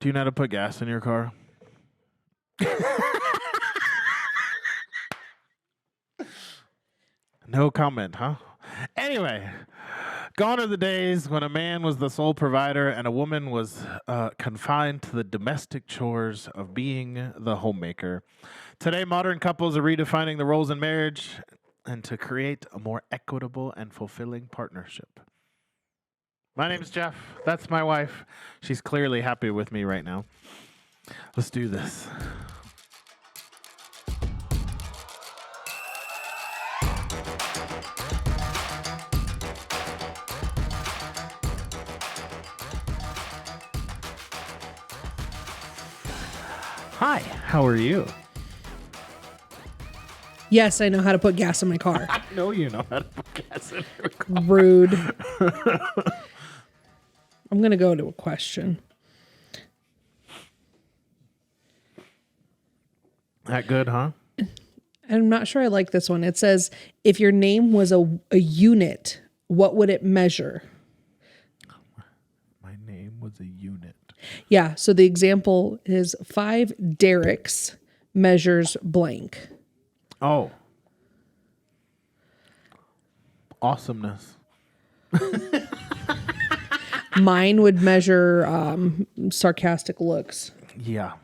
Do you know how to put gas in your car? No comment, huh? Anyway, gone are the days when a man was the sole provider and a woman was confined to the domestic chores of being the homemaker. Today, modern couples are redefining the roles in marriage and to create a more equitable and fulfilling partnership. My name's Jeff. That's my wife. She's clearly happy with me right now. Let's do this. Hi, how are you? Yes, I know how to put gas in my car. I know you know how to put gas in your car. Rude. I'm going to go to a question. That good, huh? I'm not sure I like this one. It says, if your name was a unit, what would it measure? My name was a unit. Yeah, so the example is 5 Derricks measures blank. Oh. Awesomeness. Mine would measure sarcastic looks. Yeah.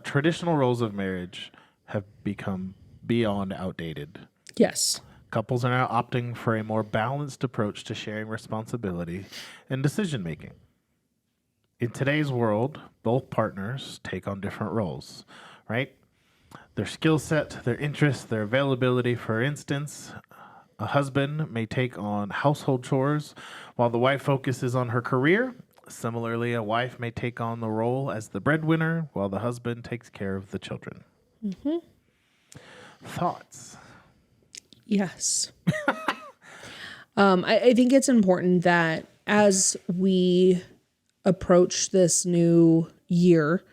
Traditional roles of marriage have become beyond outdated. Yes. Couples are now opting for a more balanced approach to sharing responsibility and decision making. In today's world, both partners take on different roles, right? Their skill set, their interests, their availability. For instance, a husband may take on household chores while the wife focuses on her career. Similarly, a wife may take on the role as the breadwinner while the husband takes care of the children. Mm-hmm. Thoughts? Yes. I think it's important that as we approach this new year,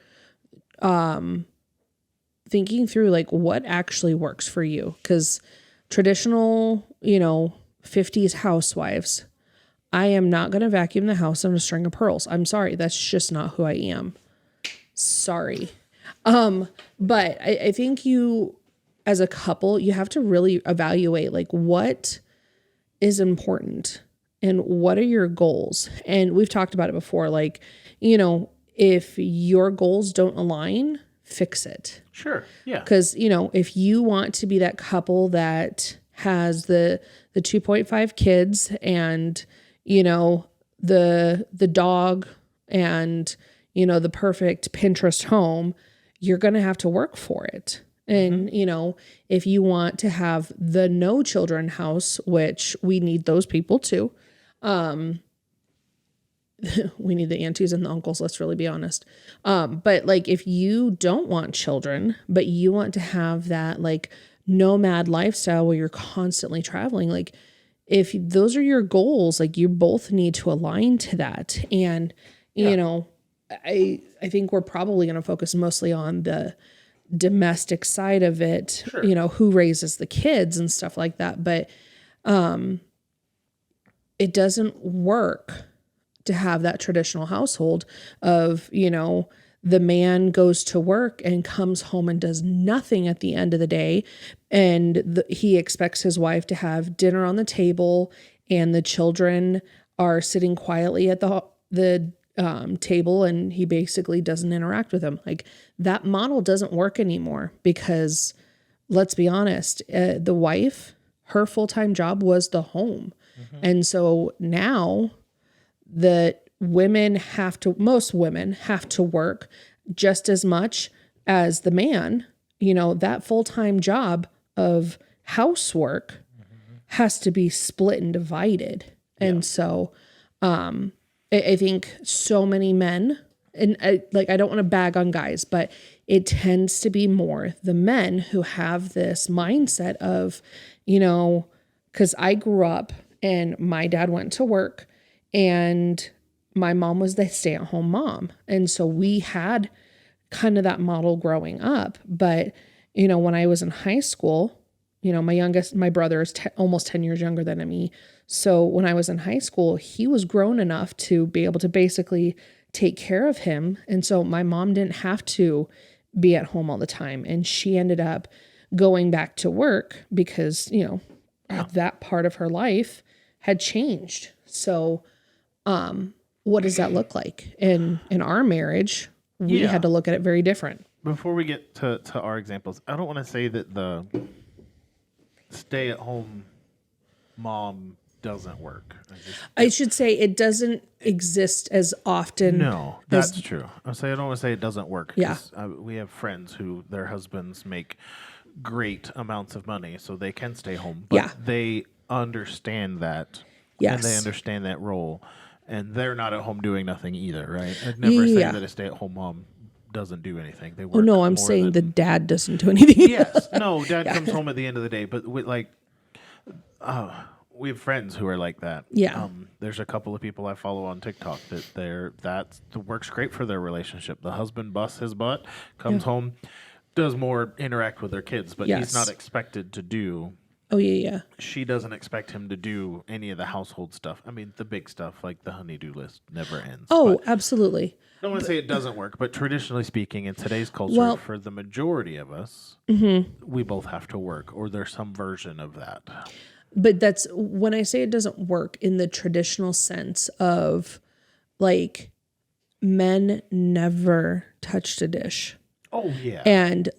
thinking through like what actually works for you. Because traditional, 50s housewives, I am not going to vacuum the house on a string of pearls. I'm sorry. That's just not who I am. Sorry. But I think you, as a couple, you have to really evaluate like what is important and what are your goals. And we've talked about it before. Like, if your goals don't align, fix it. Sure. Yeah. Because, if you want to be that couple that has the 2.5 kids and, the dog and, the perfect Pinterest home, you're going to have to work for it. And, if you want to have the no children house, which we need those people too. We need the aunties and the uncles, let's really be honest. But like, if you don't want children, but you want to have that like nomad lifestyle where you're constantly traveling, like if those are your goals, like you both need to align to that. And, I think we're probably going to focus mostly on the domestic side of it, sure. Who raises the kids and stuff like that. But it doesn't work to have that traditional household of, the man goes to work and comes home and does nothing at the end of the day. And he expects his wife to have dinner on the table and the children are sitting quietly at the table and he basically doesn't interact with them. Like that model doesn't work anymore because let's be honest, the wife, her full-time job was the home. Mm-hmm. And so now that most women have to work just as much as the man, that full-time job of housework has to be split and divided. Yeah. And so, I think so many men, and I don't want to bag on guys, but it tends to be more the men who have this mindset of, because I grew up and my dad went to work and my mom was the stay-at-home mom. And so we had kind of that model growing up. But, when I was in high school, my brother is almost 10 years younger than me. So when I was in high school, he was grown enough to be able to basically take care of him. And so my mom didn't have to be at home all the time. And she ended up going back to work because, that part of her life had changed. So, what does that look like? In our marriage, we Yeah. had to look at it very different. Before we get to our examples, I don't want to say that the stay-at-home mom doesn't work. I should say it doesn't exist as often. No, that's true. I don't want to say it doesn't work. Yeah. We have friends who their husbands make great amounts of money, so they can stay home. But Yeah. they understand that. Yes. And they understand that role. And they're not at home doing nothing either, right? I'd never say that a stay-at-home mom doesn't do anything. They work. Oh, no, I'm more saying than- the dad doesn't do anything. Yes. No, dad comes home at the end of the day. But we have friends who are like that. Yeah. There's a couple of people I follow on TikTok that works great for their relationship. The husband busts his butt, comes home, does more interact with their kids, but he's not expected to do. Oh, yeah. She doesn't expect him to do any of the household stuff. I mean, the big stuff like the honey-do list never ends. Oh, But absolutely. I don't want to say it doesn't work, but traditionally speaking, in today's culture, for the majority of us, we both have to work, or there's some version of that. But that's when I say it doesn't work in the traditional sense of like men never touched a dish. Oh, yeah. And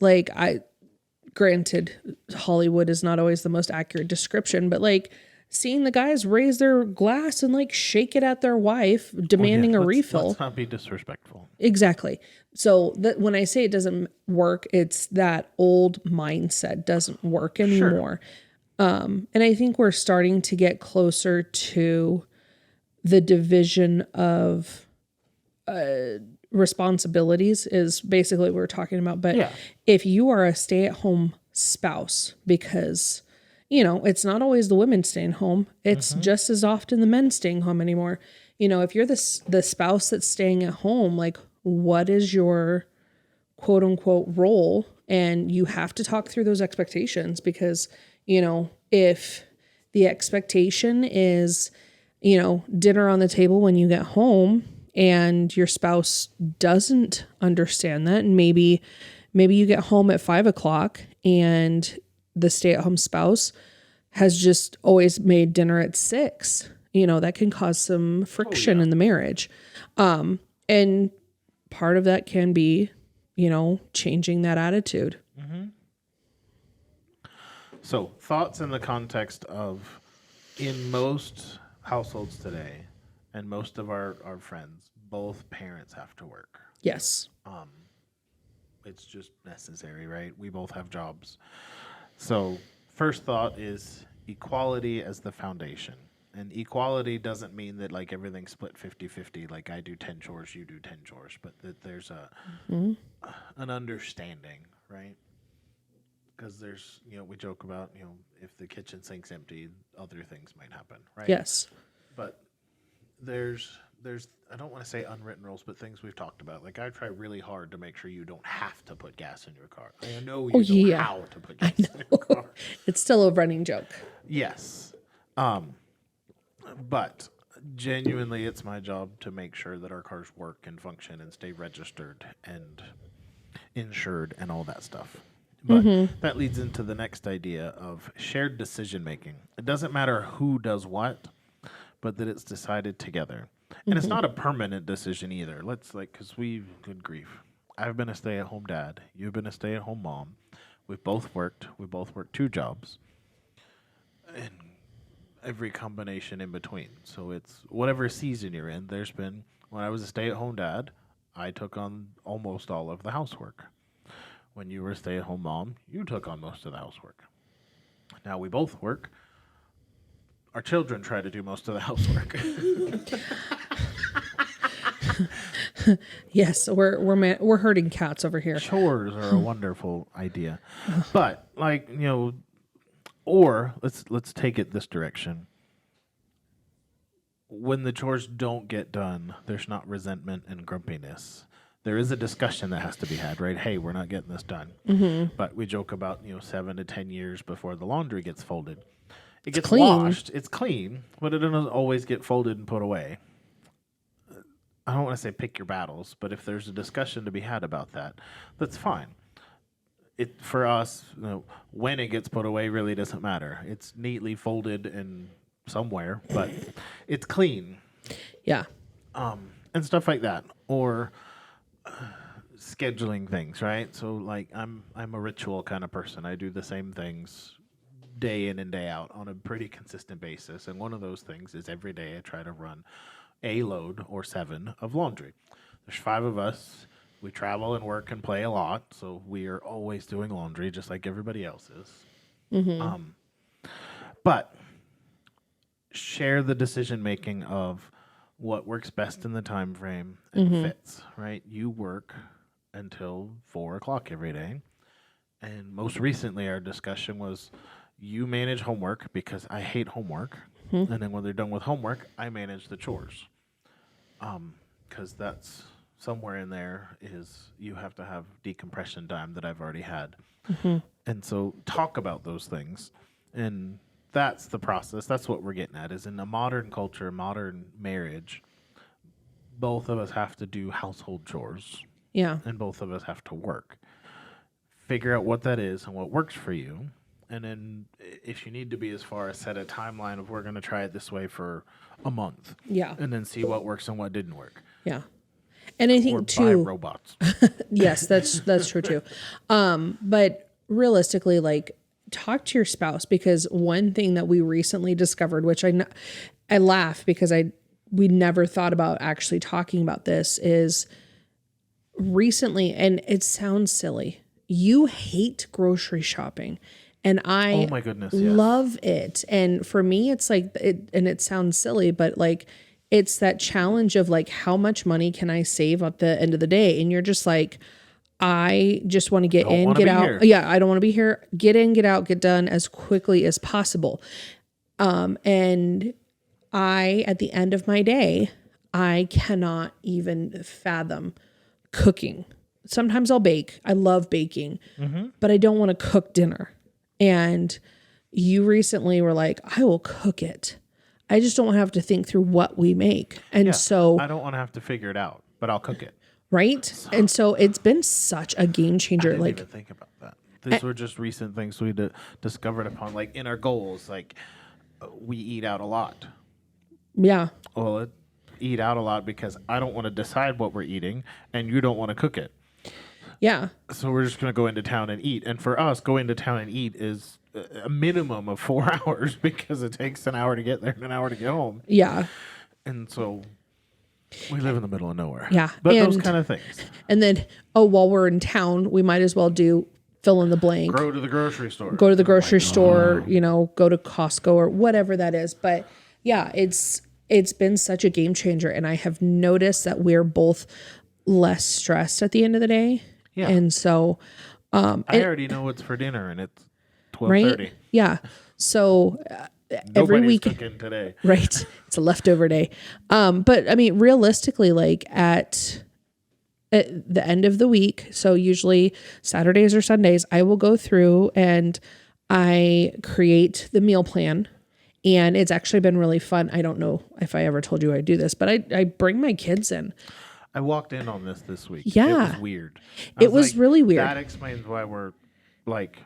granted, Hollywood is not always the most accurate description, but like seeing the guys raise their glass and like shake it at their wife, demanding a refill. Let's not be disrespectful. Exactly. So when I say it doesn't work, it's that old mindset doesn't work anymore. And I think we're starting to get closer to the division of responsibilities is basically what we're talking about. But if you are a stay-at-home spouse, because, it's not always the women staying home. It's just as often the men staying home anymore. If you're the spouse that's staying at home, like what is your quote unquote role? And you have to talk through those expectations because, if the expectation is, dinner on the table when you get home and your spouse doesn't understand that, and maybe you get home at 5:00 and the stay-at-home spouse has just always made dinner at 6, that can cause some friction in the marriage. And part of that can be, changing that attitude. So, thoughts in the context of in most households today and most of our friends, both parents have to work. Yes. It's just necessary, right? We both have jobs. So, first thought is equality as the foundation. And equality doesn't mean that like everything's split 50-50, like I do 10 chores, you do 10 chores, but that there's an understanding, right? Because there's, we joke about, if the kitchen sink's empty, other things might happen, right? Yes. But there's I don't want to say unwritten rules, but things we've talked about. Like I try really hard to make sure you don't have to put gas in your car. I know you know how to put gas in your car. It's still a running joke. Yes. But genuinely, it's my job to make sure that our cars work and function and stay registered and insured and all that stuff. But that leads into the next idea of shared decision making. It doesn't matter who does what, but that it's decided together. And it's not a permanent decision either. Because good grief. I've been a stay-at-home dad. You've been a stay-at-home mom. We've both worked. We both worked 2 jobs. And every combination in between. So it's whatever season you're in. There's been, when I was a stay-at-home dad, I took on almost all of the housework. When you were a stay-at-home mom, you took on most of the housework. Now we both work. Our children try to do most of the housework. Yes, we're herding cats over here. Chores are a wonderful idea, but or let's take it this direction. When the chores don't get done, there's not resentment and grumpiness. there is a discussion that has to be had, right? Hey, we're not getting this done. But we joke about, 7 to 10 years before the laundry gets folded. It gets clean. washed, it's clean, but it doesn't always get folded and put away. I don't want to say pick your battles, but if there's a discussion to be had about that, that's fine. It for us, when it gets put away really doesn't matter. It's neatly folded and somewhere, but it's clean. Yeah. And stuff like that, or scheduling things, right? So like I'm a ritual kind of person. I do the same things day in and day out on a pretty consistent basis, and one of those things is every day I try to run a load or 7 of laundry. There's 5 of us. We travel and work and play a lot, so we are always doing laundry just like everybody else is. But share the decision making of what works best in the time frame and fits, right? You work until 4 o'clock every day. And most recently, our discussion was you manage homework because I hate homework. And then when they're done with homework, I manage the chores. Because that's somewhere in there is you have to have decompression time that I've already had. And so talk about those things. And that's the process. That's what we're getting at is in a modern culture, modern marriage, both of us have to do household chores. Yeah. And both of us have to work. Figure out what that is and what works for you. And then if you need to be as far as set a timeline of we're going to try it this way for a month. Yeah. And then see what works and what didn't work. Yeah. And I think Or too, buy robots. yes, that's true too. But realistically, like talk to your spouse, because one thing that we recently discovered, which I laugh because we never thought about actually talking about this, is recently, and it sounds silly, you hate grocery shopping. And I Oh my goodness, yes. love it. And for me, it's like, and it sounds silly, but like, it's that challenge of like, how much money can I save at the end of the day? And you're just like, I just want to get in, get out. Here. Yeah, I don't want to be here. Get in, get out, get done as quickly as possible. And at the end of my day, I cannot even fathom cooking. Sometimes I'll bake. I love baking, but I don't want to cook dinner. And you recently were like, I will cook it. I just don't have to think through what we make. And so I don't want to have to figure it out, but I'll cook it. Right. And so it's been such a game changer. I didn't like even think about that. These were just recent things we discovered upon, like in our goals. Like we eat out a lot. Yeah. Well, eat out a lot because I don't want to decide what we're eating, and you don't want to cook it. Yeah. So we're just going to go into town and eat. And for us, going to town and eat is a minimum of 4 hours because it takes an hour to get there and an hour to get home. Yeah. And so we live in the middle of nowhere. Yeah. But those kind of things. And then, while we're in town, we might as well do fill in the blank. Go to the grocery store. Go to the grocery store, go to Costco or whatever that is. But yeah, it's been such a game changer. And I have noticed that we're both less stressed at the end of the day. Yeah. And so, I already know what's for dinner, and it's 12:30. right? Yeah. So every Nobody's week, cooking today. right? It's a leftover day. But I mean, realistically, like at the end of the week, so usually Saturdays or Sundays, I will go through and I create the meal plan. And it's actually been really fun. I don't know if I ever told you I do this, but I bring my kids in. I walked in on this week. Yeah. It was weird. It was really weird. That explains why we're like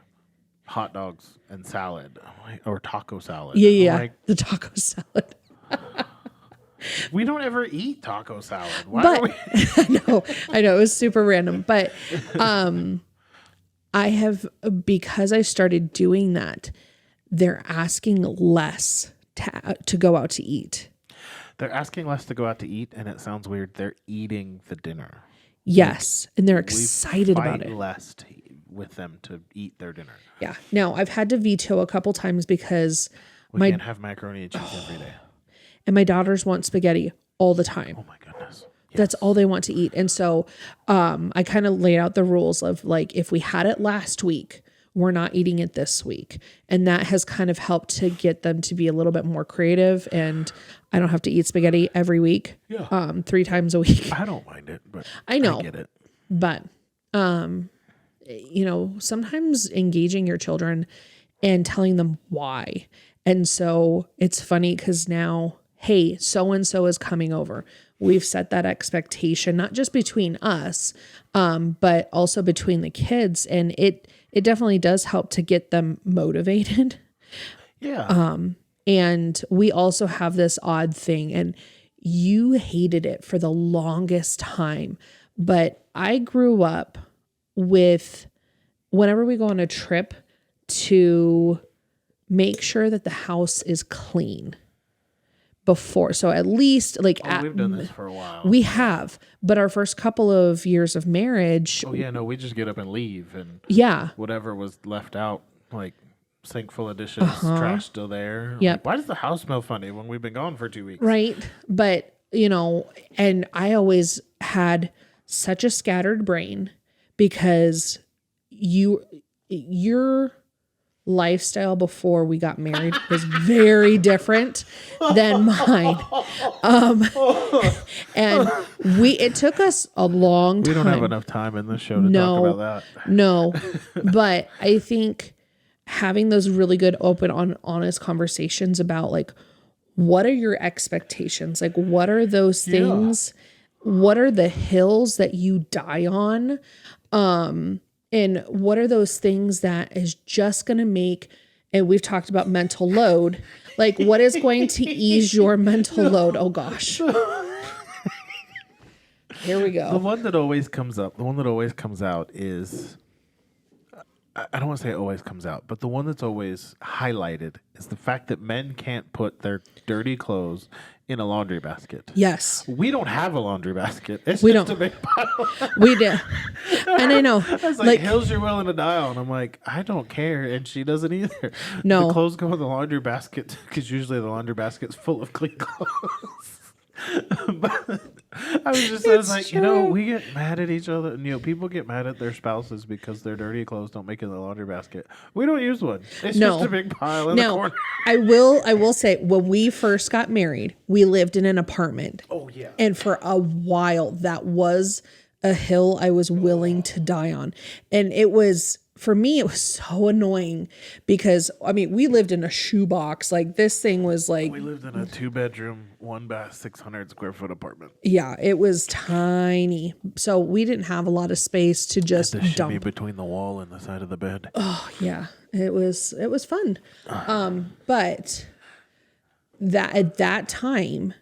hot dogs and salad or taco salad. Yeah. Like, The taco salad. we don't ever eat taco salad. Why But are we? I know it was super random, but I have, because I started doing that, they're asking less to go out to eat. They're asking less to go out to eat, and it sounds weird. They're eating the dinner. Yes, and they're excited about it. Less with them to eat their dinner. Yeah. Now, I've had to veto a couple times because We can't have macaroni and cheese every day. and my daughters want spaghetti all the time. Oh my goodness. That's all they want to eat. And so I kind of laid out the rules of like, if we had it last week, we're not eating it this week. And that has kind of helped to get them to be a little bit more creative. And I don't have to eat spaghetti every week, 3 times a week. I don't mind it, but I know. I get it. But, you know, sometimes engaging your children and telling them why. And so it's funny because now, hey, so-and-so is coming over. We've set that expectation, not just between us, but also between the kids. And it definitely does help to get them motivated. Yeah. And we also have this odd thing, and you hated it for the longest time. But I grew up with, whenever we go on a trip, to make sure that the house is clean before. So at least like we've done this for a while. We have, but our first couple of years of marriage. Oh yeah, no, we just get up and leave, and whatever was left out, like sink full of dishes, trash still there. Yep. Like, why does the house smell funny when we've been gone for 2 weeks? Right. But you know, and I always had such a scattered brain because your lifestyle before we got married was very different than mine. And it took us a long time. We don't have enough time in this show to talk about that. No, but I think having those really good, open, honest conversations about like, what are your expectations? Like, what are those things? What are the hills that you die on? And what are those things that is just going to make, and we've talked about mental load, like what is going to ease your mental load? Oh gosh. Here we go. The one that always comes out is, I don't want to say it always comes out, but the one that's always highlighted is the fact that men can't put their dirty clothes in a laundry basket. Yes. We don't have a laundry basket. It's We just don't. a big pile. We do. And I know. I was like, hills you're willing to die on. I'm like, I don't care. And she doesn't either. No. The clothes go in the laundry basket because usually the laundry basket's full of clean clothes. But I was like, you know, we get mad at each other. You know, people get mad at their spouses because their dirty clothes don't make it in the laundry basket. We don't use one. It's just a big pile in the corner. I will say, when we first got married, we lived in an apartment. Oh yeah. And for a while, that was a hill I was willing to die on. And it was, for me, it was so annoying because, I mean, we lived in a shoebox. Like, this thing was like... We lived in a 2-bedroom, 1-bath, 600 square foot apartment. Yeah, it was tiny. So we didn't have a lot of space to just dump. dump. Between the wall and the side of the bed. Oh, yeah. It was fun. But that at that time...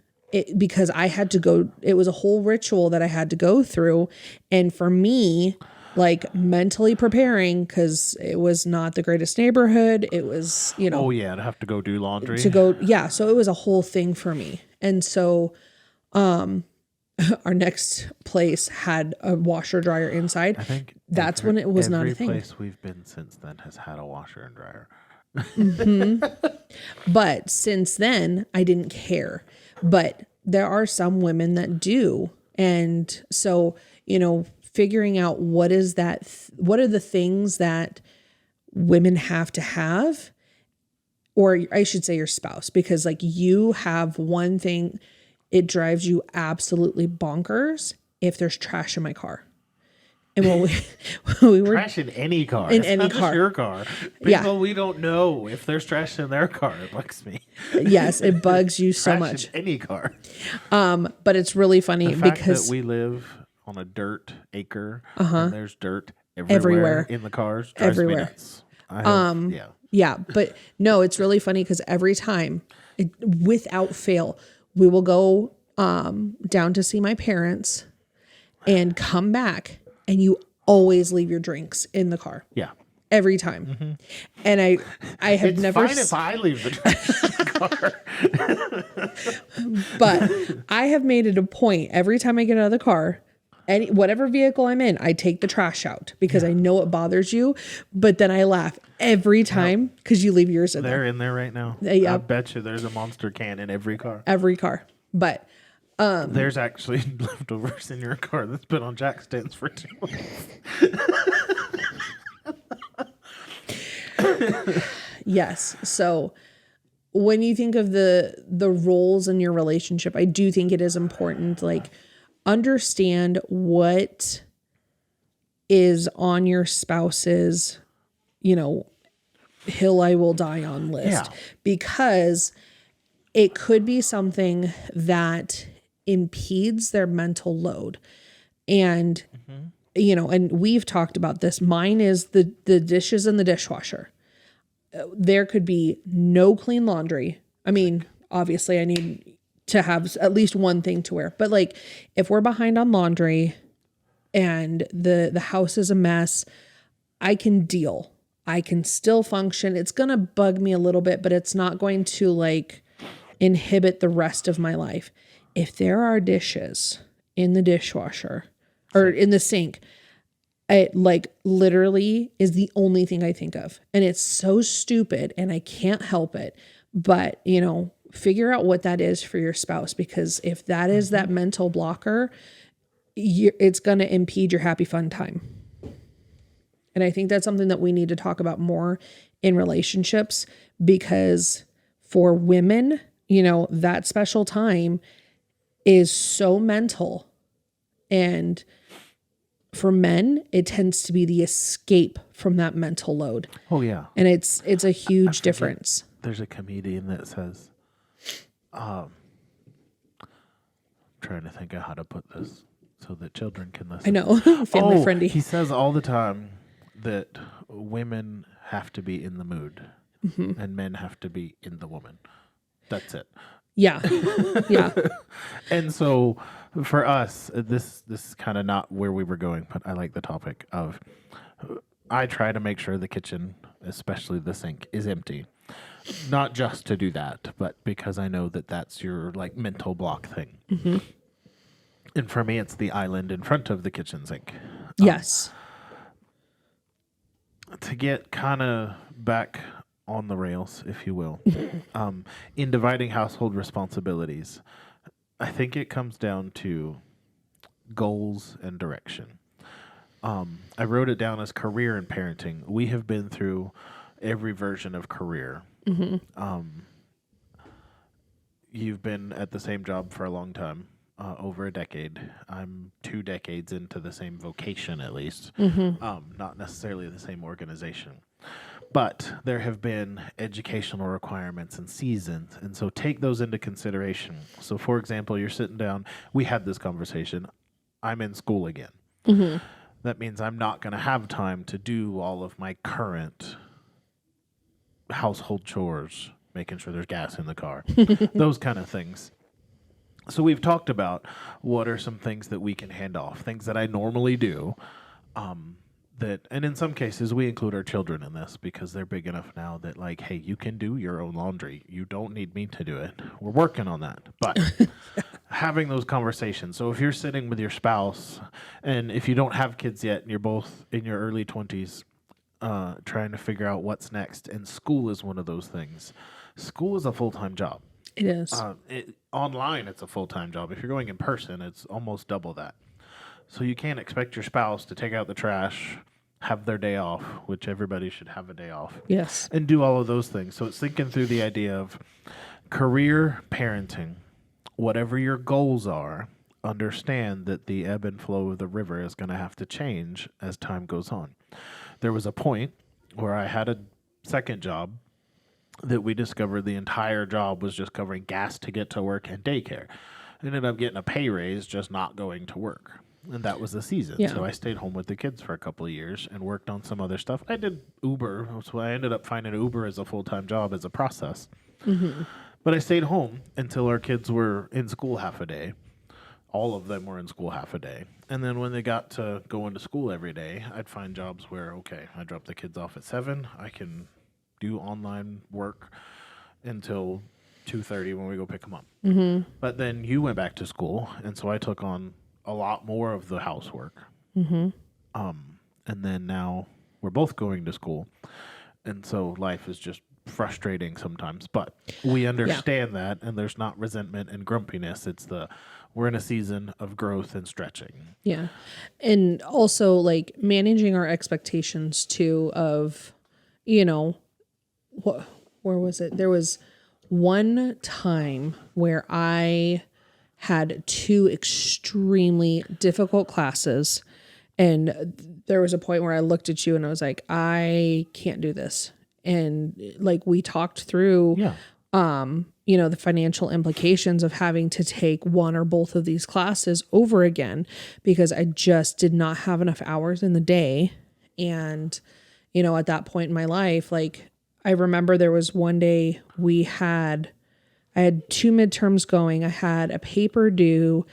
because I had to go, it was a whole ritual that I had to go through. And for me, like mentally preparing, because it was not the greatest neighborhood. It was, you know. Oh, yeah. To have to go do laundry. So it was a whole thing for me. And so our next place had a washer dryer inside. I think that's when it was not a thing. Every place we've been since then has had a washer and dryer. But since then, I didn't care. But there are some women that do. And so, you know, figuring out what are the things that women have to have, or I should say your spouse, because like you have one thing, it drives you absolutely bonkers if there's trash in my car. And when we were trash in any car, in it's any not car, just your car. People, we don't know if there's trash in their car. It bugs me. Yes, it bugs you so much. In any car. But it's really funny because that we live on a dirt acre and there's dirt everywhere in the cars. Drives me nuts. Yeah, but no, it's really funny because every time, without fail, we will go down to see my parents and come back. And you always leave your drinks in the car. Yeah. Every time. Mm-hmm. And I have it's never... It's fine if I leave the drinks in the car. But I have made it a point every time I get out of the car, whatever vehicle I'm in, I take the trash out because I know it bothers you. But then I laugh every time because you leave yours in there. They're in there right now. Yep. I bet you there's a Monster can in every car. Every car. But... there's actually leftovers in your car that's been on jack stands for 2 months. Yes. So when you think of the roles in your relationship, I do think it is important, like, understand what is on your spouse's, hill I will die on list, Yeah. because it could be something that impedes their mental load. And, and we've talked about this. Mine is the dishes in the dishwasher. There could be no clean laundry. I mean, obviously I need to have at least one thing to wear, but like, if we're behind on laundry and the house is a mess, I can deal. I can still function. It's going to bug me a little bit, but it's not going to like inhibit the rest of my life. If there are dishes in the dishwasher or in the sink, it like literally is the only thing I think of. And it's so stupid and I can't help it. But, figure out what that is for your spouse, because if that is that mental blocker, it's going to impede your happy fun time. And I think that's something that we need to talk about more in relationships, because for women, that special time is so mental. And for men, it tends to be the escape from that mental load. Oh, yeah. And it's a huge difference. There's a comedian that says, I'm trying to think of how to put this so that children can listen. I know, family friendly. He says all the time that women have to be in the mood and men have to be in the woman. That's it. Yeah. Yeah. And so for us, this is kind of not where we were going, but I like the topic of, I try to make sure the kitchen, especially the sink, is empty. Not just to do that, but because I know that that's your like mental block thing. And for me, it's the island in front of the kitchen sink. Yes. To get kind of back on the rails, if you will, in dividing household responsibilities, I think it comes down to goals and direction. I wrote it down as career and parenting. We have been through every version of career. You've been at the same job for a long time, over a decade. I'm 2 decades into the same vocation, at least, not necessarily the same organization. But there have been educational requirements and seasons, and so take those into consideration. So, for example, you're sitting down. We had this conversation. I'm in school again. That means I'm not going to have time to do all of my current household chores, making sure there's gas in the car, those kind of things. So we've talked about what are some things that we can hand off, things that I normally do, and in some cases we include our children in this because they're big enough now that like, hey, you can do your own laundry. You don't need me to do it. We're working on that. But having those conversations. So if you're sitting with your spouse and if you don't have kids yet and you're both in your early 20s, trying to figure out what's next, and school is one of those things. School is a full-time job. It is. Online, it's a full-time job. If you're going in person, it's almost double that. So you can't expect your spouse to take out the trash, have their day off, which everybody should have a day off. Yes. And do all of those things. So it's thinking through the idea of career, parenting, whatever your goals are, understand that the ebb and flow of the river is going to have to change as time goes on. There was a point where I had a second job that we discovered the entire job was just covering gas to get to work and daycare. I ended up getting a pay raise just not going to work. And that was the season. Yeah. So I stayed home with the kids for a couple of years and worked on some other stuff. I did Uber. So I ended up finding Uber as a full-time job as a process. But I stayed home until our kids were in school half a day. All of them were in school half a day. And then when they got to go into school every day, I'd find jobs where, okay, I drop the kids off at 7. I can do online work until 2:30 when we go pick them up. But then you went back to school, and so I took on a lot more of the housework. And then now we're both going to school. And so life is just frustrating sometimes, but we understand that, and there's not resentment and grumpiness. It's we're in a season of growth and stretching. Yeah. And also like managing our expectations too of, you know, where was it? There was one time where I had two extremely difficult classes, and there was a point where I looked at you and I was like, I can't do this. And like we talked through, Yeah. the financial implications of having to take one or both of these classes over again because I just did not have enough hours in the day. And, at that point in my life, like I remember there was one day I had two midterms going. I had a paper due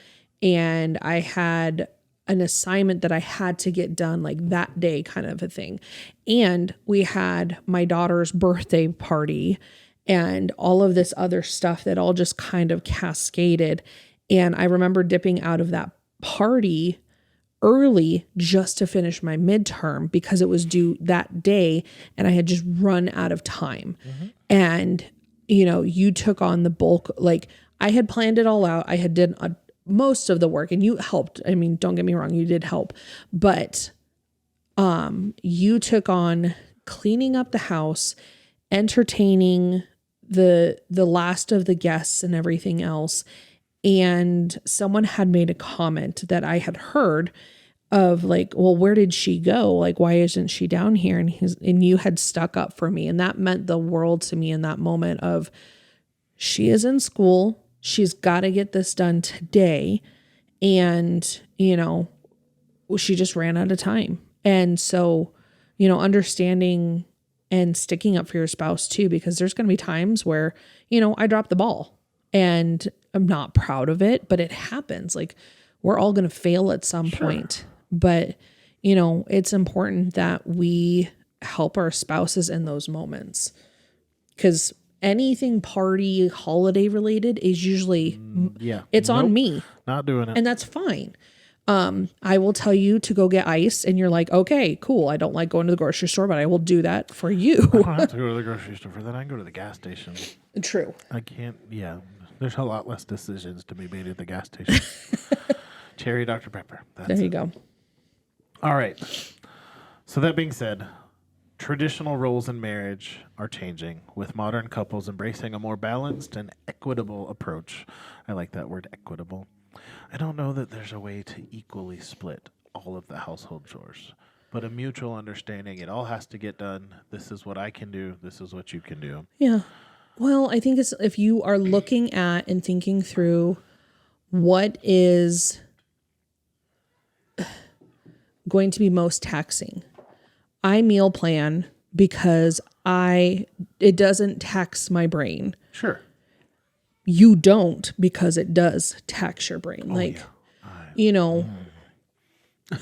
and I had an assignment that I had to get done like that day kind of a thing. And we had my daughter's birthday party and all of this other stuff that all just kind of cascaded. And I remember dipping out of that party early just to finish my midterm because it was due that day and I had just run out of time. And, you took on the bulk. Like I had planned it all out. I had did most of the work and you helped. I mean, don't get me wrong, you did help, but you took on cleaning up the house, entertaining the last of the guests and everything else. And someone had made a comment that I had heard of like, well, where did she go? Like, why isn't she down here? And you had stuck up for me. And that meant the world to me in that moment of she is in school. She's got to get this done today. And, she just ran out of time. And so, understanding and sticking up for your spouse too, because there's going to be times where, I drop the ball and I'm not proud of it, but it happens. Like we're all going to fail at some point, but it's important that we help our spouses in those moments because anything party holiday related is usually, it's on me. Not doing it. And that's fine. I will tell you to go get ice and you're like, okay, cool. I don't like going to the grocery store, but I will do that for you. I don't have to go to the grocery store for that. I can go to the gas station. True. I can't. Yeah. There's a lot less decisions to be made at the gas station. Cherry Dr. Pepper. There you go. All right. So that being said, traditional roles in marriage are changing, with modern couples embracing a more balanced and equitable approach. I like that word, equitable. I don't know that there's a way to equally split all of the household chores, but a mutual understanding, it all has to get done. This is what I can do. This is what you can do. Yeah. Well, I think it's if you are looking at and thinking through what is going to be most taxing. I meal plan because it doesn't tax my brain. Sure. You don't because it does tax your brain.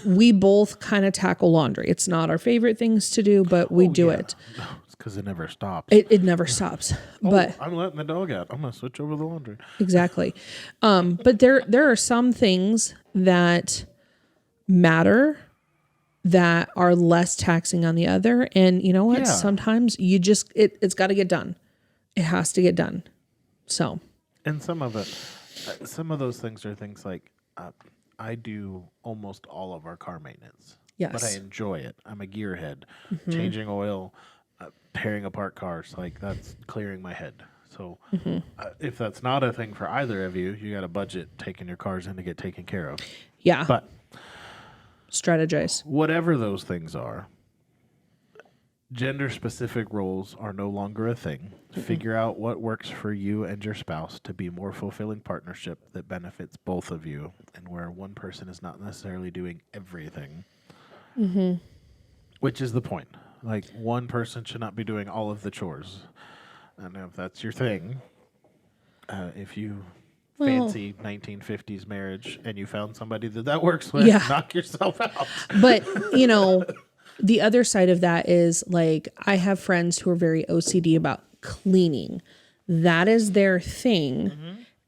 We both kind of tackle laundry. It's not our favorite things to do, but we do it. No, it's because it never stops. It never stops. But I'm letting the dog out. I'm going to switch over the laundry. Exactly. But there are some things that matter that are less taxing on the other. And you know what? Yeah. Sometimes it's got to get done. It has to get done. So. And some of those things are things like I do almost all of our car maintenance. Yes. But I enjoy it. I'm a gearhead. Changing oil, tearing apart cars, like that's clearing my head. So if that's not a thing for either of you, you got a budget taking your cars in to get taken care of. Yeah. But strategize. whatever those things are, gender-specific roles are no longer a thing. Figure out what works for you and your spouse to be a more fulfilling partnership that benefits both of you and where one person is not necessarily doing everything. Which is the point. Like, one person should not be doing all of the chores. I don't know if that's your thing. If you fancy 1950s marriage and you found somebody that works with, knock yourself out. But, the other side of that is like I have friends who are very OCD about cleaning. That is their thing.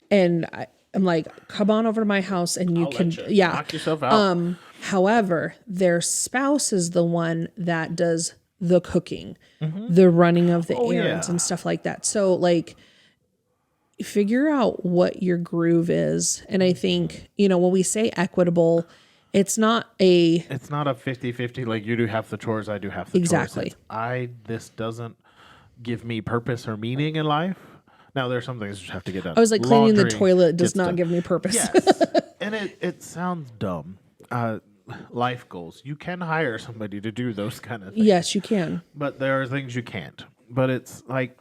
And I'm like, come on over to my house and you can knock yourself out. However, their spouse is the one that does the cooking, the running of the errands and stuff like that. So like figure out what your groove is. And I think, when we say equitable, It's not a It's not a 50-50, like you do half the chores, I do half the Exactly. chores. This doesn't give me purpose or meaning in life. Now, there's some things you have to get done. I was like, cleaning the Laundry toilet does gets not done. give me purpose. Yes. And it sounds dumb. Life goals. You can hire somebody to do those kind of things. Yes, you can. But there are things you can't. But it's like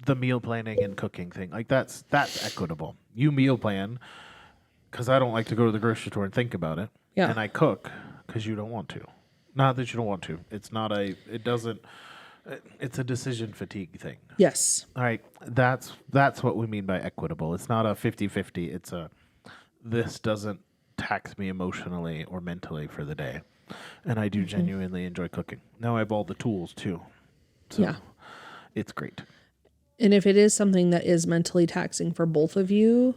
the meal planning and cooking thing. Like that's equitable. You meal plan because I don't like to go to the grocery store and think about it. Yeah. And I cook because you don't want to. Not that you don't want to. It's not a. It doesn't. It's a decision fatigue thing. Yes. All right. That's what we mean by equitable. It's not a 50-50. It's a this doesn't tax me emotionally or mentally for the day. And I do genuinely enjoy cooking. Now I have all the tools too. So Yeah. it's great. And if it is something that is mentally taxing for both of you,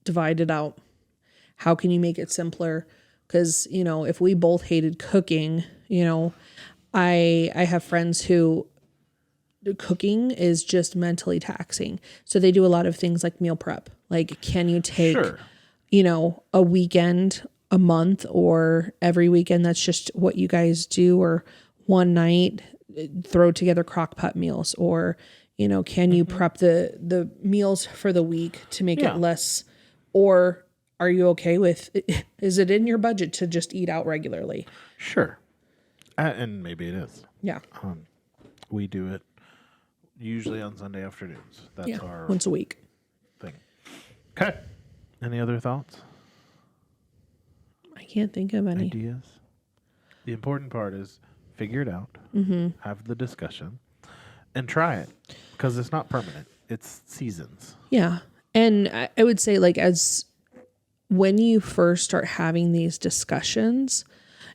divide it out. How can you make it simpler? Because, if we both hated cooking, I have friends who cooking is just mentally taxing. So they do a lot of things like meal prep. Like, can you take, Sure. A weekend, a month, or every weekend that's just what you guys do, or one night throw together crock pot meals, or, can you prep the meals for the week to make it less, or are you okay with, is it in your budget to just eat out regularly? Sure. And maybe it is. Yeah. We do it usually on Sunday afternoons. That's our Once a week. thing. Okay. Any other thoughts? I can't think of any. Ideas? The important part is figure it out, have the discussion, and try it. Because it's not permanent. It's seasons. Yeah. And I would say, like, as when you first start having these discussions,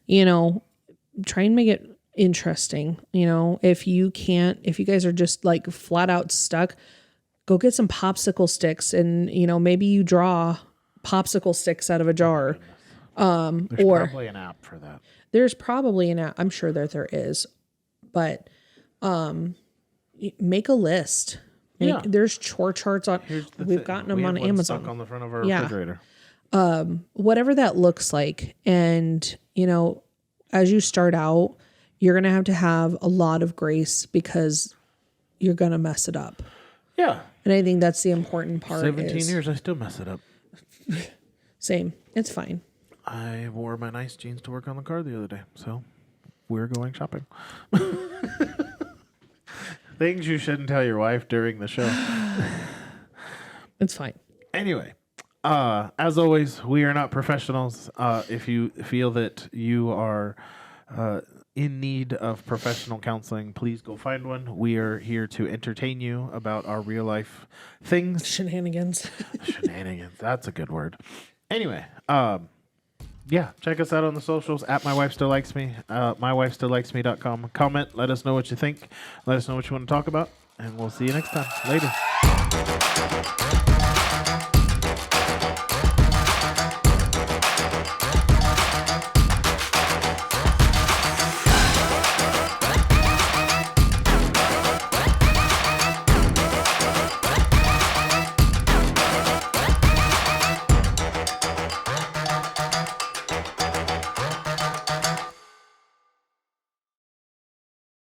try and make it interesting. If you guys are just like flat out stuck, go get some popsicle sticks and, maybe you draw popsicle sticks out of a jar. There's probably an app for that. There's probably an app. I'm sure that there is, but, make a list. There's chore charts on. We've gotten them on Amazon. Stuck on the front of our refrigerator. Whatever that looks like. And, as you start out, you're going to have a lot of grace because you're going to mess it up. Yeah. And I think that's the important part. 17 years, I still mess it up. Same. It's fine. I wore my nice jeans to work on the car the other day, so we're going shopping. Things you shouldn't tell your wife during the show. It's fine. Anyway, as always, we are not professionals. If you feel that you are in need of professional counseling, please go find one. We are here to entertain you about our real life things. Shenanigans. Shenanigans. That's a good word. Anyway, check us out on the socials at My Wife Still Likes Me, mywifestilllikesme.com. Comment, let us know what you think. Let us know what you want to talk about, and we'll see you next time. Later.